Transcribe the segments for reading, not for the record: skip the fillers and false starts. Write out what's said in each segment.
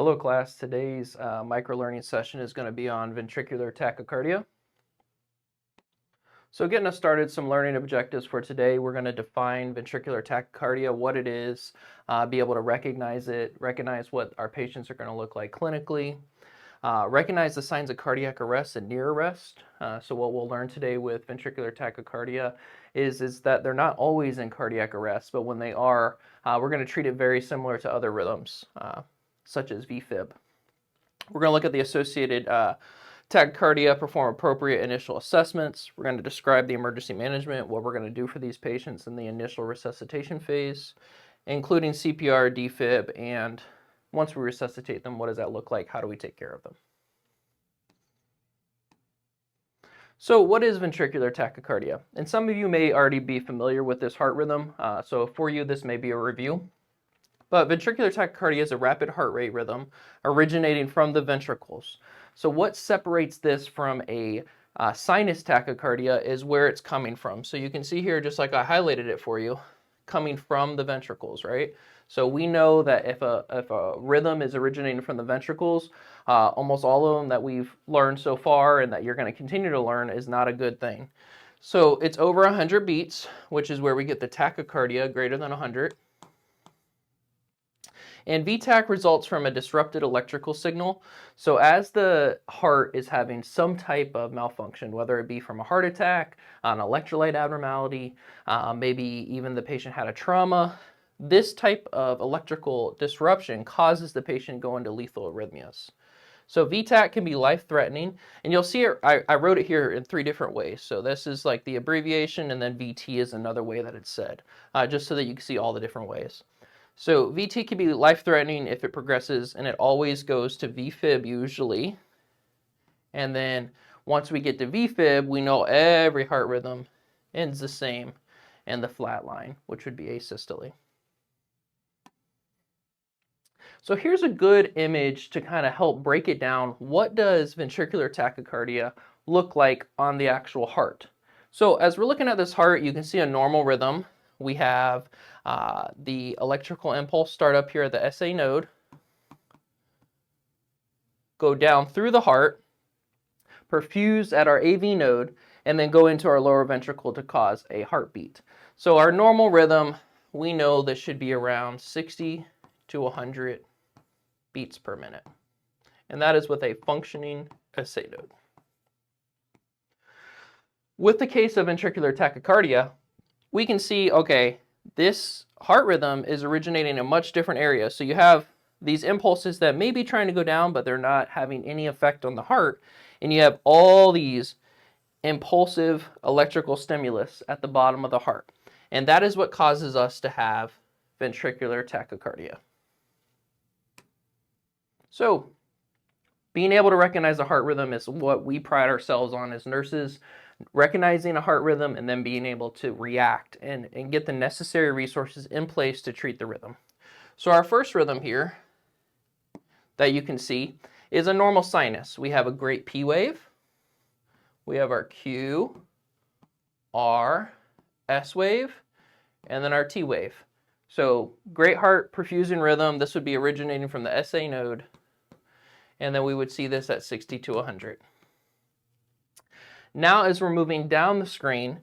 Hello class, today's micro-learning session is going to be on ventricular tachycardia. So getting us started, some learning objectives for today. We're going to define ventricular tachycardia, what it is, be able to recognize it, recognize what our patients are going to look like clinically, recognize the signs of cardiac arrest and near arrest. So what we'll learn today with ventricular tachycardia is that they're not always in cardiac arrest, but when they are, we're going to treat it very similar to other rhythms, such as VFib. We're going to look at the associated tachycardia, perform appropriate initial assessments. We're going to describe the emergency management, what we're going to do for these patients in the initial resuscitation phase, including CPR, defib, and once we resuscitate them, what does that look like? How do we take care of them? So what is ventricular tachycardia? And some of you may already be familiar with this heart rhythm, so for you this may be a review. But ventricular tachycardia is a rapid heart rate rhythm originating from the ventricles. So what separates this from a sinus tachycardia is where it's coming from. So you can see here, just like I highlighted it for you, coming from the ventricles, right? So we know that if a rhythm is originating from the ventricles, almost all of them that we've learned so far and that you're going to continue to learn is not a good thing. So it's over 100 beats, which is where we get the tachycardia, greater than 100. And VTach results from a disrupted electrical signal. So as the heart is having some type of malfunction, whether it be from a heart attack, an electrolyte abnormality, maybe even the patient had a trauma, this type of electrical disruption causes the patient to go into lethal arrhythmias. So VTach can be life-threatening, and you'll see it, I wrote it here in 3 different ways. So this is like the abbreviation, and then VT is another way that it's said, just so that you can see all the different ways. So VT can be life-threatening if it progresses, and it always goes to VFib usually. And then once we get to VFib, we know every heart rhythm ends the same in the flat line, which would be asystole. So here's a good image to kind of help break it down. What does ventricular tachycardia look like on the actual heart? So as we're looking at this heart, you can see a normal rhythm. We have the electrical impulse start up here at the SA node, go down through the heart, perfuse at our AV node, and then go into our lower ventricle to cause a heartbeat. So our normal rhythm, we know this should be around 60 to 100 beats per minute. And that is with a functioning SA node. With the case of ventricular tachycardia, we can see, okay, this heart rhythm is originating in a much different area. So you have these impulses that may be trying to go down, but they're not having any effect on the heart. And you have all these impulsive electrical stimulus at the bottom of the heart. And that is what causes us to have ventricular tachycardia. So being able to recognize a heart rhythm is what we pride ourselves on as nurses. Recognizing a heart rhythm and then being able to react and get the necessary resources in place to treat the rhythm. So our first rhythm here that you can see is a normal sinus. We have a great P wave. We have our Q, R, S wave, and then our T wave. So great heart perfusing rhythm. This would be originating from the SA node. And then we would see this at 60 to 100. Now, as we're moving down the screen,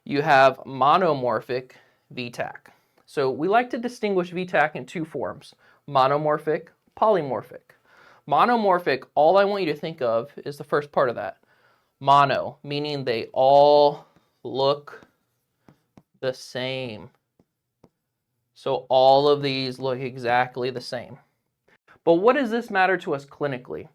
you have monomorphic VTach. So we like to distinguish VTach in 2 forms, monomorphic, polymorphic. Monomorphic, all I want you to think of is the first part of that. Mono, meaning they all look the same. So all of these look exactly the same. But what does this matter to us clinically?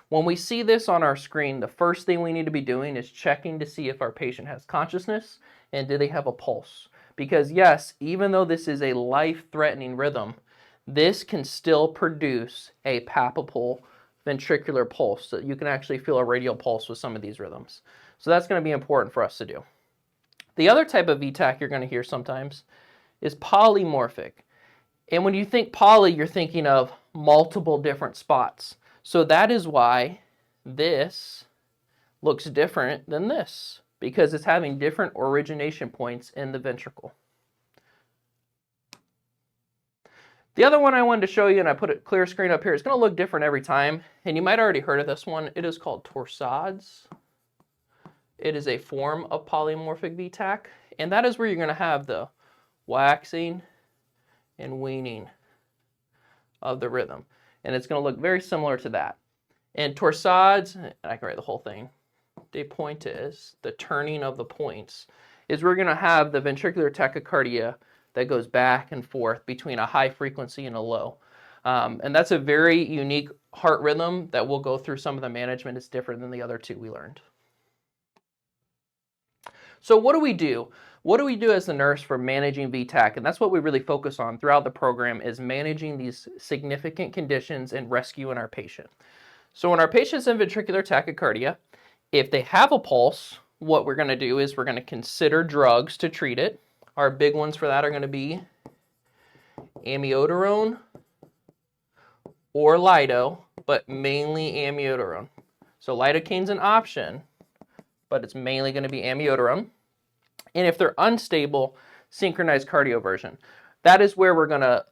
When we see this on our screen, the first thing we need to be doing is checking to see if our patient has consciousness and do they have a pulse. Because yes, even though this is a life-threatening rhythm, this can still produce a palpable ventricular pulse. So you can actually feel a radial pulse with some of these rhythms. So that's going to be important for us to do. The other type of VTach you're going to hear sometimes is polymorphic. And when you think poly, you're thinking of multiple different spots. So that is why this looks different than this, because it's having different origination points in the ventricle. The other one I wanted to show you, and I put a clear screen up here, it's going to look different every time, and you might already heard of this one. It is called torsades. It is a form of polymorphic VTach, and that is where you're going to have the waxing and weaning of the rhythm, and it's going to look very similar to that. And torsades, and I can write the whole thing, de pointes, the turning of the points, is we're going to have the ventricular tachycardia that goes back and forth between a high frequency and a low. And that's a very unique heart rhythm that we'll go through. Some of the management is different than the other two we learned. So what do we do? What do we do as the nurse for managing VTach? And that's what we really focus on throughout the program, is managing these significant conditions and rescuing our patient. So when our patient's in ventricular tachycardia, if they have a pulse, what we're going to do is we're going to consider drugs to treat it. Our big ones for that are going to be amiodarone or lido, but mainly amiodarone. So lidocaine's an option, but it's mainly going to be amiodarone. And if they're unstable, synchronized cardioversion. That is where we're going to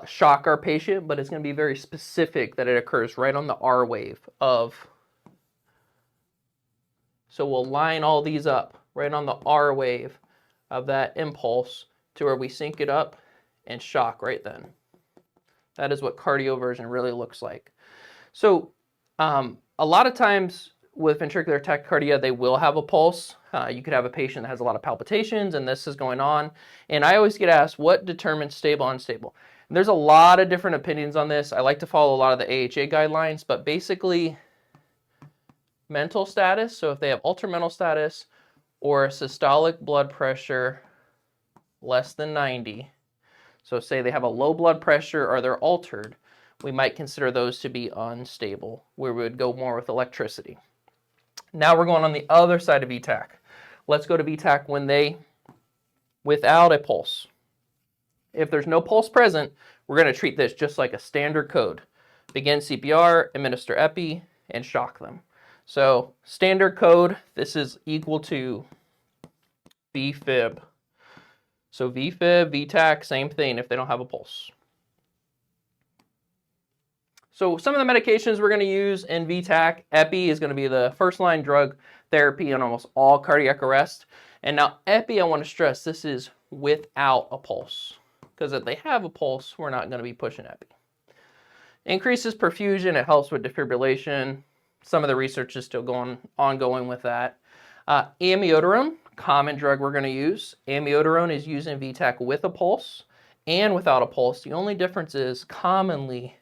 shock our patient, but it's going to be very specific that it occurs right on the R wave of. So we'll line all these up right on the R wave of that impulse to where we sync it up and shock right then. That is what cardioversion really looks like. So a lot of times with ventricular tachycardia, they will have a pulse. You could have a patient that has a lot of palpitations and this is going on. And I always get asked, what determines stable, unstable? And there's a lot of different opinions on this. I like to follow a lot of the AHA guidelines, but basically mental status. So if they have altered mental status or a systolic blood pressure less than 90, so say they have a low blood pressure or they're altered, we might consider those to be unstable, where we would go more with electricity. Now we're going on the other side of VTach. Let's go to VTach when they, without a pulse. If there's no pulse present, we're going to treat this just like a standard code. Begin CPR, administer epi, and shock them. So standard code, this is equal to VFib. So VFib, VTach, same thing if they don't have a pulse. So some of the medications we're going to use in VTach, epi is going to be the first line drug therapy in almost all cardiac arrest. And now epi, I want to stress, this is without a pulse. Because if they have a pulse, we're not going to be pushing epi. Increases perfusion, it helps with defibrillation. Some of the research is still ongoing with that. Amiodarone, common drug we're going to use. Amiodarone is used in VTach with a pulse and without a pulse. The only difference is commonly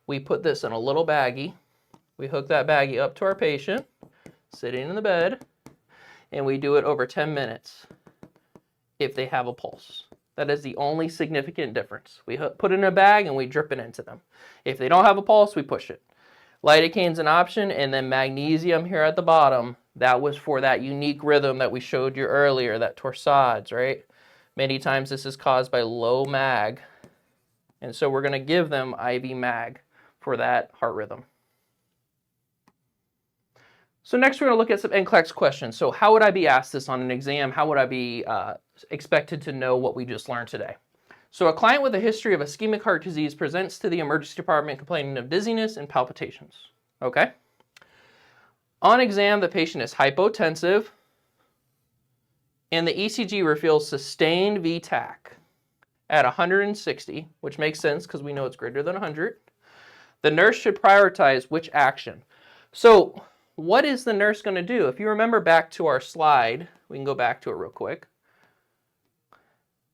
we put this in a little baggie. We hook that baggie up to our patient, sitting in the bed, and we do it over 10 minutes if they have a pulse. That is the only significant difference. We put it in a bag and we drip it into them. If they don't have a pulse, we push it. Lidocaine's an option, and then magnesium here at the bottom, that was for that unique rhythm that we showed you earlier, that torsades, right? Many times this is caused by low mag, and so we're going to give them IV mag for that heart rhythm. So next we're going to look at some NCLEX questions. So how would I be asked this on an exam? How would I be expected to know what we just learned today? So a client with a history of ischemic heart disease presents to the emergency department complaining of dizziness and palpitations. Okay? On exam, the patient is hypotensive, and the ECG reveals sustained VTach at 160, which makes sense because we know it's greater than 100. The nurse should prioritize which action. So what is the nurse going to do? If you remember back to our slide, we can go back to it real quick.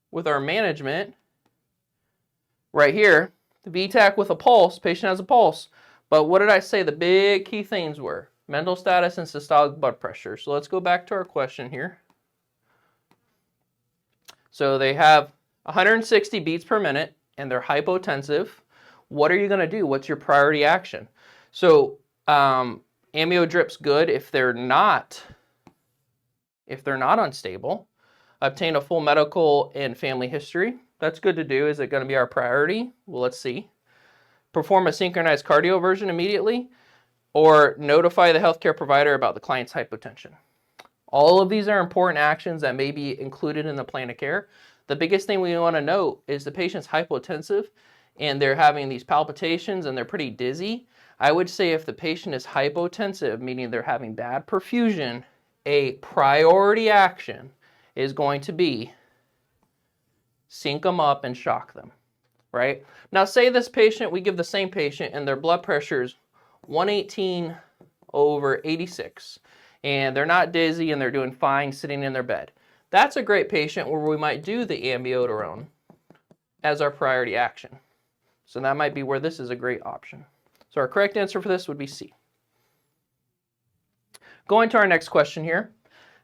With our management, right here, the VTach with a pulse, patient has a pulse. But what did I say the big key things were? Mental status and systolic blood pressure. So let's go back to our question here. So they have 160 beats per minute and they're hypotensive. What are you going to do? What's your priority action? So amio drip's good if they're not unstable. Obtain a full medical and family history. That's good to do. Is it going to be our priority? Well, let's see. Perform a synchronized cardioversion immediately, or notify the healthcare provider about the client's hypotension. All of these are important actions that may be included in the plan of care. The biggest thing we want to note is the patient's hypotensive, and they're having these palpitations and they're pretty dizzy, I would say if the patient is hypotensive, meaning they're having bad perfusion, a priority action is going to be sync them up and shock them, right? Now say this patient, we give the same patient and their blood pressure is 118/86, and they're not dizzy and they're doing fine sitting in their bed. That's a great patient where we might do the amiodarone as our priority action. So that might be where this is a great option. So our correct answer for this would be C. Going to our next question here.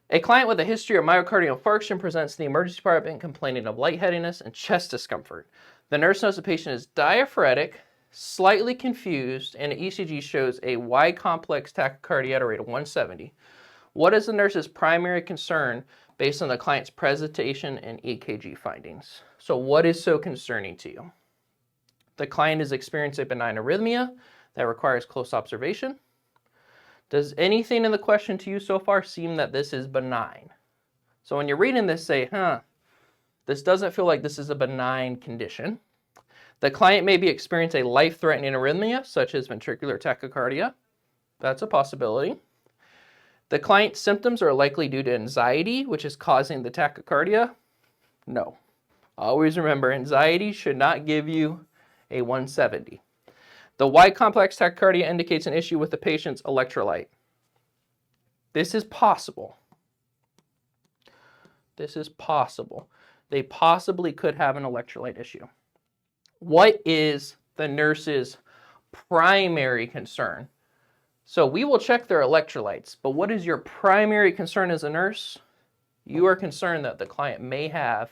A client with a history of myocardial infarction presents to the emergency department complaining of lightheadedness and chest discomfort. The nurse knows the patient is diaphoretic, slightly confused, and an ECG shows a wide complex tachycardia at a rate of 170. What is the nurse's primary concern based on the client's presentation and EKG findings? So what is so concerning to you? The client is experiencing a benign arrhythmia that requires close observation. Does anything in the question to you so far seem that this is benign? So when you're reading this, say, this doesn't feel like this is a benign condition. The client may be experiencing a life-threatening arrhythmia, such as ventricular tachycardia. That's a possibility. The client's symptoms are likely due to anxiety, which is causing the tachycardia. No. Always remember, anxiety should not give you a 170. The wide complex tachycardia indicates an issue with the patient's electrolyte. This is possible. This is possible. They possibly could have an electrolyte issue. What is the nurse's primary concern? So we will check their electrolytes, but what is your primary concern as a nurse? You are concerned that the client may have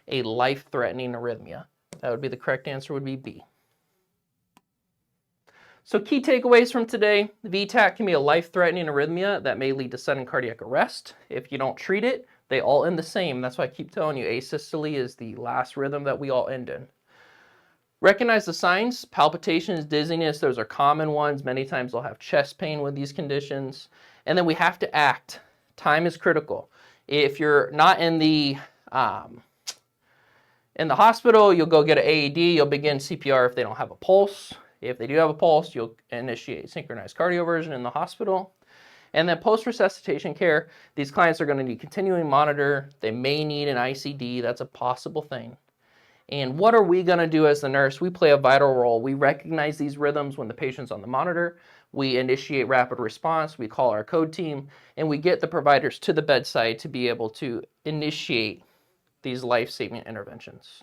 a life-threatening arrhythmia. That would be the correct answer, would be B. So key takeaways from today: VTach can be a life-threatening arrhythmia that may lead to sudden cardiac arrest. If you don't treat it, they all end the same. That's why I keep telling you asystole is the last rhythm that we all end in. Recognize the signs: palpitations, dizziness, those are common ones. Many times they'll have chest pain with these conditions. And then we have to act. Time is critical. If you're not in the hospital, you'll go get an AED, you'll begin CPR if they don't have a pulse. If they do have a pulse, you'll initiate synchronized cardioversion in the hospital. And then post-resuscitation care, these clients are going to need continuing monitor. They may need an ICD. That's a possible thing. And what are we going to do as the nurse? We play a vital role. We recognize these rhythms when the patient's on the monitor. We initiate rapid response. We call our code team, and we get the providers to the bedside to be able to initiate these life-saving interventions.